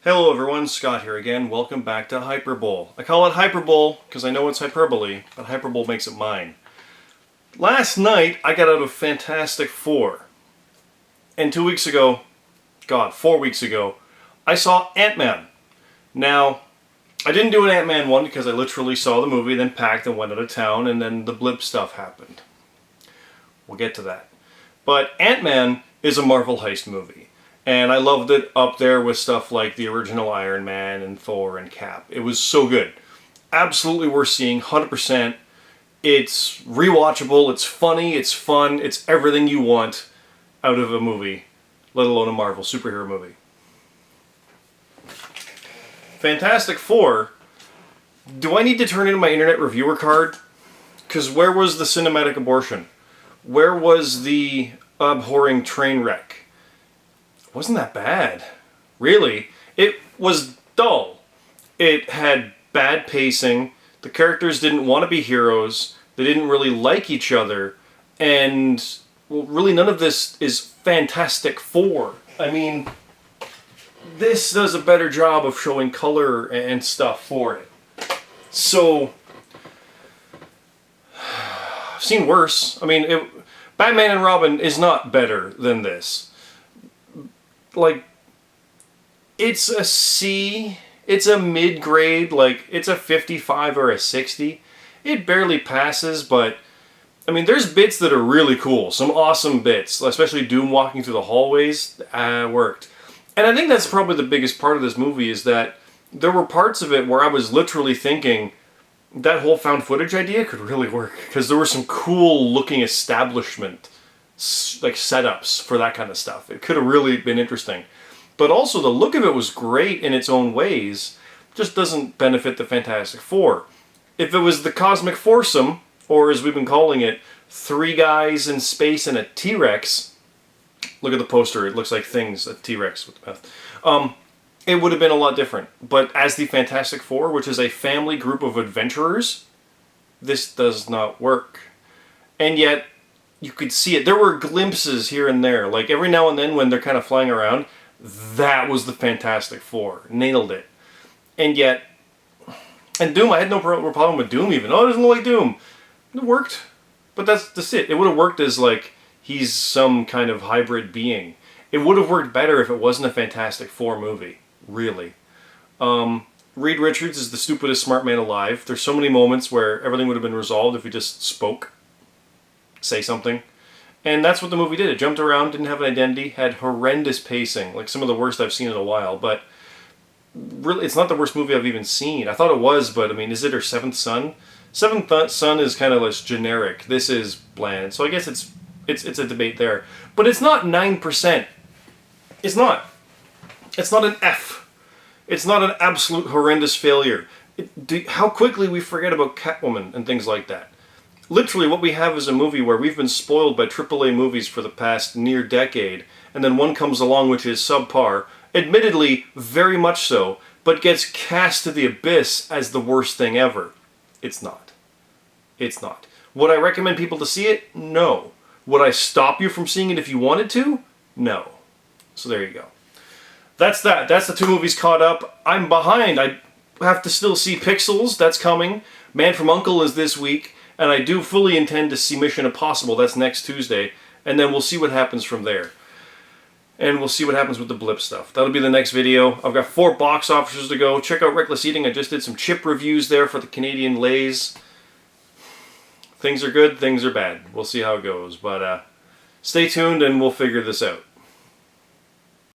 Hello everyone, Scott here again. Welcome back to Hyperbole. I call it Hyperbole because I know it's hyperbole, but Hyperbole makes it mine. Last night I got out of FantasticFour. And 4 weeks ago, I saw AntMan. Now, I didn't do an AntMan one because I literally saw the movie, then packed and went out of town, and then the blip stuff happened. We'll get to that. But AntMan is a Marvel heist movie. And I loved it up there with stuff like the original Iron Man and Thor and Cap. It was so good. Absolutely worth seeing, 100%. It's rewatchable, it's funny, it's fun, it's everything you want out of a movie, let alone a Marvel superhero movie. FantasticFour, do I need to turn in my internet reviewer card? Because where was the cinematic abortion? Where was the abhorring train wreck? Wasn't that bad. Really. It was dull. It had bad pacing. The characters didn't want to be heroes. They didn't really like each other. And, well, really none of this is FantasticFour. I mean, this does a better job of showing color and stuff for it. So, I've seen worse. I mean, Batman and Robin is not better than this. Like, it's a C, it's a mid-grade, like, it's a 55 or a 60. It barely passes, but, I mean, there's bits that are really cool. Some awesome bits, especially Doom walking through the hallways, worked. And I think that's probably the biggest part of this movie, is that there were parts of it where I was literally thinking that whole found footage idea could really work. Because there were some cool-looking establishment like setups for that kind of stuff. It could have really been interesting. But also the look of it was great in its own ways, just doesn't benefit the FantasticFour. If it was the Cosmic Foursome, or as we've been calling it, 3 guys in space and a T-Rex, look at the poster, it looks like things, a T-Rex with the mouth, it would have been a lot different. But as the FantasticFour, which is a family group of adventurers, this does not work. And yet, you could see it. There were glimpses here and there. Like every now and then when they're kind of flying around, that was the FantasticFour. Nailed it. And yet, and Doom, I had no problem with Doom even. Oh, it doesn't look like Doom. It worked. But that's it. It would have worked as like, he's some kind of hybrid being. It would have worked better if it wasn't a FantasticFour movie. Really. Reed Richards is the stupidest smart man alive. There's so many moments where everything would have been resolved if he just spoke. Say something. And that's what the movie did. It jumped around, didn't have an identity, had horrendous pacing, like some of the worst I've seen in a while, but really, it's not the worst movie I've even seen. I thought it was, but I mean, is it her Seventh Son? Seventh Son is kind of less generic. This is bland. So I guess it's a debate there. But it's not 9%. It's not. It's not an F. It's not an absolute horrendous failure. How quickly we forget about Catwoman and things like that. Literally, what we have is a movie where we've been spoiled by AAA movies for the past near decade, and then one comes along which is subpar, admittedly very much so, but gets cast to the abyss as the worst thing ever. It's not. It's not. Would I recommend people to see it? No. Would I stop you from seeing it if you wanted to? No. So there you go. That's that. That's the 2 movies caught up. I'm behind. I have to still see Pixels. That's coming. Man from U.N.C.L.E. is this week. And I do fully intend to see Mission Impossible. That's next Tuesday. And then we'll see what happens from there. And we'll see what happens with the blip stuff. That'll be the next video. I've got 4 box offices to go. Check out Reckless Eating. I just did some chip reviews there for the Canadian Lays. Things are good, things are bad. We'll see how it goes. But stay tuned and we'll figure this out.